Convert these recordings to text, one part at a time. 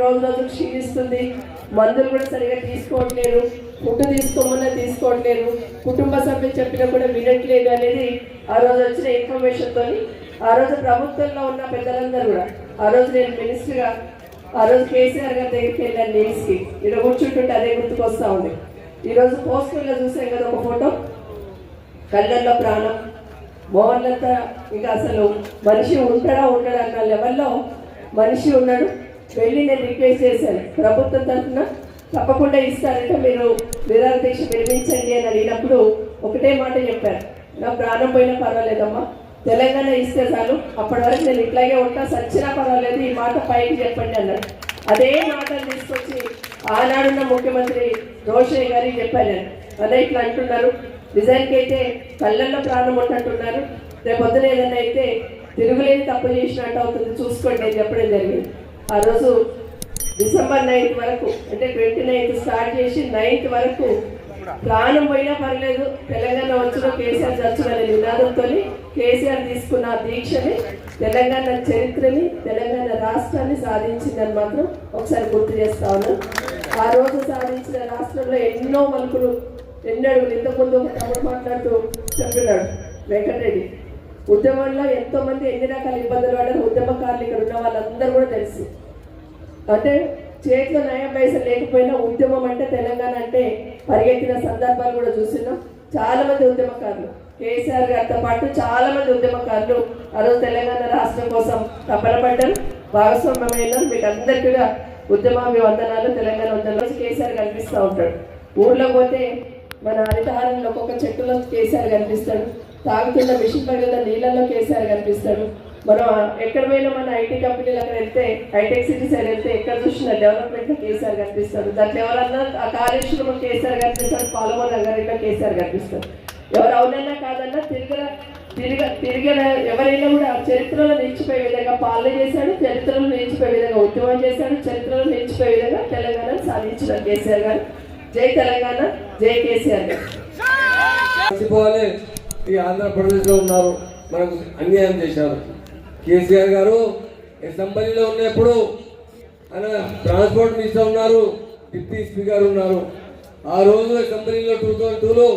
రోజు రోజు క్షీణిస్తుంది, మందులు కూడా సరిగా తీసుకోవట్లేరు, ఫుడ్ తీసుకోమన్నా తీసుకోవట్లేరు, కుటుంబ సభ్యులు చెప్పినా కూడా వినట్లేదు అనేది ఆ రోజు వచ్చిన ఇన్ఫర్మేషన్తో ఆ రోజు ప్రభుత్వంలో ఉన్న పెద్దలందరూ కూడా ఆ రోజు నేను మినిస్టర్గా ఆ రోజు కేసీఆర్ గారి దగ్గరికి వెళ్ళాను నిమ్స్కి. ఇక్కడ కూర్చుంటుంటే అదే గుర్తుకొస్తా ఉంది. ఈరోజు పోస్టర్లో చూసాం కదా ఒక ఫోటో, కళ్ళల్లో ప్రాణం, మోహన్లంతా ఇంకా అసలు మనిషి ఉంటాడా ఉండడా అన్న లెవెల్లో మనిషి ఉన్నాడు. వెళ్ళి నేను రిక్వెస్ట్ చేశాను ప్రభుత్వం తరఫున తప్పకుండా ఇస్తారంటే మీరు నిరాహార దీక్ష విరమించండి అని అడిగినప్పుడు ఒకటే మాట చెప్పారు, నా ప్రాణం పోయినా పర్వాలేదమ్మా, తెలంగాణ ఇస్తే చాలు, అప్పటి వరకు నేను ఇట్లాగే ఉంటా, సచ్చినా పర్వాలేదు, ఈ మాట పైకి చెప్పండి అన్నాడు. అదే మాటలు తీసుకొచ్చి ఆనాడున్న ముఖ్యమంత్రి రోషయ్య గారికి చెప్పాను. అదే ఇట్లా అంటున్నారు, నిజానికి అయితే కళ్ళల్లో ప్రాణం ఉంటున్నారు, రేపొద్దున ఏదన్నా అయితే తిరుగులేని తప్పు చేసినట్టు అవుతుంది చూసుకోండి అని చెప్పడం జరిగింది. ఆ రోజు డిసెంబర్ 9th వరకు అంటే 29th స్టార్ట్ చేసి 9th వరకు ప్రాణం పోయినా పర్లేదు, తెలంగాణ వచ్చిన కేసీఆర్ చచ్చుననే నినాదంతో కేసీఆర్ తీసుకున్న దీక్షని, తెలంగాణ చరిత్రని, తెలంగాణ రాష్ట్రాన్ని సాధించిందని మాత్రం ఒకసారి గుర్తు చేస్తా ఉన్నాను. ఆ రోజు సాధించిన రాష్ట్రంలో ఎన్నో మలుపులు, ఎన్ని అడుగులు. ఇంతకుముందు ఒక తమ్ముడు మాట్లాడుతూ చెప్పినాడు వెంకటరెడ్డి, ఉద్యమంలో ఎంతో మంది ఎన్ని రకాల ఇబ్బందులు పడ్డారు, ఉద్యమకారులు ఇక్కడ ఉన్న వాళ్ళందరూ కూడా తెలుసు. అంటే చేతిలో నయం పైసలు లేకపోయినా ఉద్యమం అంటే తెలంగాణ అంటే పరిగెత్తిన సందర్భాలు కూడా చూస్తున్నాం. చాలా మంది ఉద్యమకారులు, కేసీఆర్ గారితో పాటు చాలా మంది ఉద్యమకారులు ఆ రోజు తెలంగాణ రాష్ట్రం కోసం తపన పడ్డారు, భాగస్వామ్యమైన. మీకు అందరికీ కూడా ఉద్యమాభివందనాలు, తెలంగాణ వందనాలు. కేసీఆర్ కనిపిస్తూ ఉంటాడు. ఊర్లో పోతే మన హరితహారంలో ఒక్కొక్క చెట్టులో కేసీఆర్ కనిపిస్తాడు, తాగుతున్న మిషన్ పగిలిన నీళ్ళల్లో కేసీఆర్ కనిపిస్తాడు. మనం ఎక్కడ పోయినా మన ఐటీ కంపెనీలు అక్కడ వెళ్తే, హైటెక్ సిటీ సైడ్ వెళ్తే ఎక్కడ చూసిన డెవలప్మెంట్లో కేసీఆర్ కనిపిస్తాడు. దాంట్లో ఎవరన్నా ఆ కాళేశ్వరం కేసీఆర్ కనిపిస్తాడు, పాలమూరు రంగారెడ్డిలో కేసీఆర్ కనిపిస్తాడు. ఎవరు అవునన్నా కాదన్నా తిరిగిన ఎవరైనా కూడా చరిత్రలో నిలిచిపోయే విధంగా పాలన చేశాడు, చరిత్రలో నిలిచిపోయే విధంగా ఉద్యమం చేశాడు, చరిత్రలో నిలిచిపోయే విధంగా తెలంగాణను సాధించిన కేసీఆర్ గారు. జై తెలంగాణ, జై కేసీఆర్ గారు. ఈ ఆంధ్రప్రదేశ్లో ఉన్నారు, మనకు అన్యాయం చేశారు. కేసీఆర్ గారు అసెంబ్లీలో ఉన్నప్పుడు ఆయన ట్రాన్స్పోర్ట్ మినిస్టర్ ఉన్నారు, డిప్యూటీ స్పీకర్ ఉన్నారు. ఆ రోజు అసెంబ్లీలో 2002లో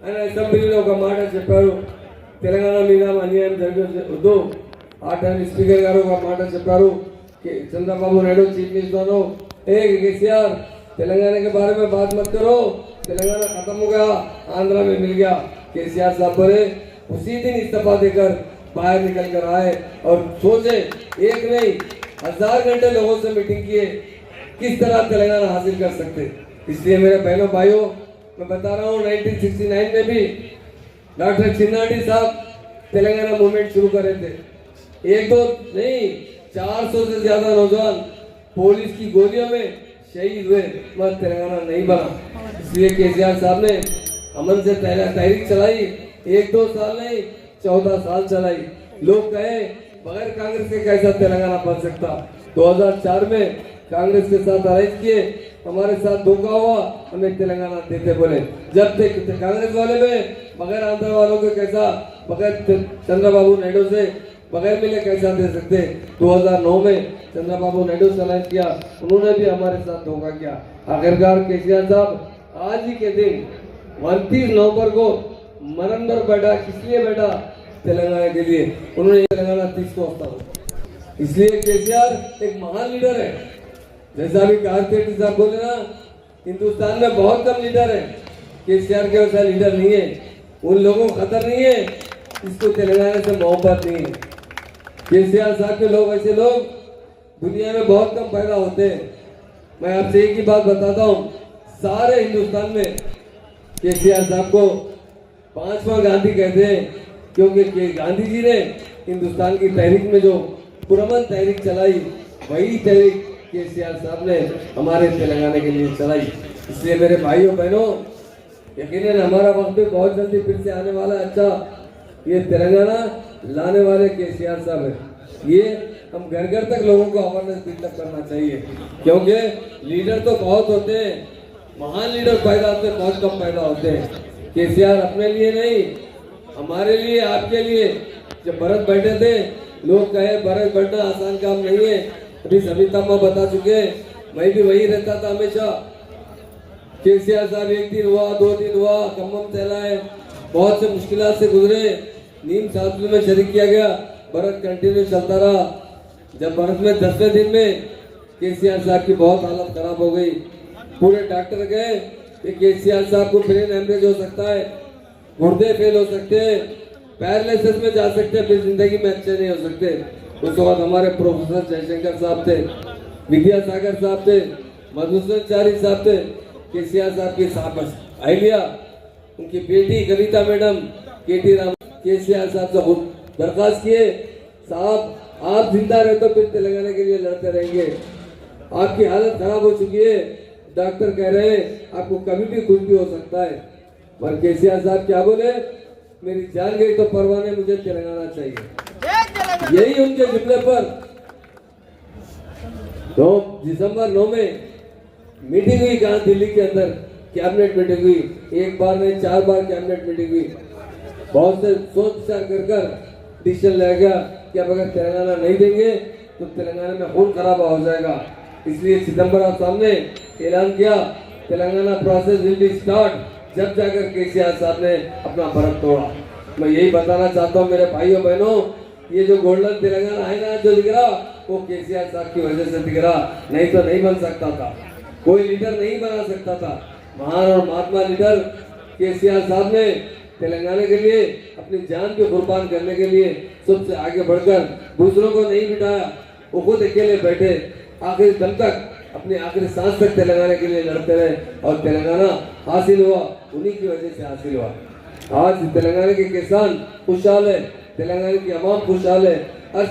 ఆయన అసెంబ్లీలో ఒక మాట చెప్పారు, తెలంగాణ మీద అన్యాయం జరగద్దు. ఆ టైం స్పీకర్ గారు ఒక మాట చెప్పారు, చంద్రబాబు నాయుడు चीफ मिनिस्टर हो, केसीआर तेलंगाना के बारे में बात मत करो, तेलंगाना खत्म हो गया, आंध्रा में मिल गया। केसीआर साहब बोले उसी दिन इस्तीफा देकर बाहर निकल कर आए और सोचे, एक नहीं 1000 घंटे लोगों से मीटिंग किए, किस तरह तेलंगाना हासिल कर सकते। इसलिए मेरे बहनों भाइयों, मैं बता रहा हूँ 1969 में भी डॉक्टर चिन्नाडी साहब तेलंगाना मूवमेंट शुरू करे थे। एक दो नहीं, 400 से ज्यादा नौजवान पुलिस की गोलियों में शहीद हुए, मगर तेलंगाना नहीं बना। इसलिए केसीआर साहब ने अमन से तहरीक चलाई, 1-2 साल नहीं 14 साल चलाई। लोग कहे बगैर कांग्रेस के कैसा तेलंगाना बन सकता। 2004 में कांग्रेस के साथ अलायंस किए, हमारे साथ धोखा हुआ, हमें तेलंगाना देते बोले। जब तक कांग्रेस वाले में बगैर आंध्र वालों को कैसा, बगैर चंद्रबाबू नायडू से बगैर मिले कैसा दे सकते। 2009 में चंद्रबाबू नायडू से अलायंस किया, उन्होंने भी हमारे साथ धोखा किया। आखिरकार केसीआर साहब आज ही के दिन 29 नवंबर को मरण पर बैठा, किस लिए बैठा? तेलंगाना के लिए। उन्होंने तेलंगाना 30 को हफ्ता। इसलिए केसीआर एक महान लीडर है। जैसा भी कार्तिक साहब बोले ना, हिंदुस्तान में बहुत कम लीडर है, केसीआर के वैसा लीडर नहीं है। उन लोगों को खतर नहीं है, इसको तेलंगाना से मोहब्बत नहीं है। केसीआर साहब के लोग, ऐसे लोग दुनिया में बहुत कम पैदा होते हैं। मैं आपसे एक ही बात बताता हूँ, सारे हिंदुस्तान में केसीआर साहब को 5वां गांधी कहते हैं, क्योंकि गांधी जी ने हिंदुस्तान की तहरीक में जो पुरअमन तहरीक चलाई, वही तहरीक केसीआर साहब ने हमारे तेलंगाना के लिए चलाई। इसलिए मेरे भाइयों बहनों, यकीनन हमारा वक्त भी बहुत जल्दी फिर से आने वाला है। अच्छा, ये तेलंगाना लाने वाले केसीआर साहब है। ये हम घर घर तक लोगों को अवेयरनेस बिल्डअप करना चाहिए, क्योंकि लीडर तो बहुत होते हैं, महान लीडर पैदा होते हैं, बहुत कम पैदा होते हैं। केसीआर अपने लिए नहीं, हमारे लिए, आपके लिए। जब भरत बैठे थे, लोग कहे भरत बैठना आसान काम नहीं है, अभी सविता अम्मा बता चुके, मैं भी वही रहता था हमेशा। केसीआर साहब एक दिन हुआ, 2 दिन हुआ, कम्मम चलाए, बहुत से मुश्किलात से गुजरे, नीम साधु में शरीक किया गया, भरत कंटिन्यू चलता रहा। जब भरत में 10वें दिन में केसीआर साहब की बहुत हालत खराब हो गई, पूरे डॉक्टर गए कि केसीआर साहब को ब्रेन हेमरेज हो सकता है, गुर्दे फेल हो सकते हैं, पैरालिसिस में जा सकते हैं, फिर जिंदगी में अच्छे नहीं हो सकते। उस वक्त हमारे प्रोफेसर जयशंकर साहब थे, विद्यासागर साहब थे, मधुसूदनाचार्य साहब थे, केसीआर साहब की साहब आइलिया, उनकी बेटी कविता मैडम, केटी राम, केसीआर साहब से दरखास्त किए, साहब आप जिंदा रहे तो फिर तेलंगाना के लिए लड़ते रहेंगे, आपकी हालत खराब हो चुकी है, डॉक्टर कह रहे हैं आपको कभी भी कुछ भी हो सकता है। पर केसीआर साहब क्या बोले, मेरी जान गई तो परवाह नहीं, मुझे तेलंगाना चाहिए। यही उनके जुमले पर 2 दिसंबर 9 में मीटिंग हुई, कहा दिल्ली के अंदर कैबिनेट मीटिंग हुई, एक बार नहीं 4 बार कैबिनेट मीटिंग हुई। बहुत से सोच विचार कर डिसीजन लिया गया कि अब अगर तेलंगाना नहीं देंगे तो तेलंगाना में खून खराबा हो जाएगा। इसलिए सितंबर आप सामने ऐलान किया, Telangana process will be start, जब जाकर केसीआर साहब ने अपना भरत तोड़ा। मैं यही बताना चाहता हूँ मेरे भाइयों बहनों, ये जो गोल्डन तेलंगाना है ना जो दिख रहा, वो केसीआर साहब की वजह से दिख रहा, नहीं तो नहीं बन सकता था, कोई लीडर नहीं बना सकता था। महान और महात्मा लीडर केसीआर साहब ने तेलंगाना के लिए अपनी जान को कुर्बान करने के लिए सबसे आगे बढ़कर दूसरों को नहीं बिठाया, वो खुद अकेले बैठे आखिरी दम तक, अपनी आखिरी सांस तक तेलंगाना के लिए लड़ते रहे और तेलंगाना हासिल हुआ, उन्हीं की वजह से हासिल हुआ। आज तेलंगाना के किसान खुशहाल है, तेलंगाना की आवाम खुशहाल है, हर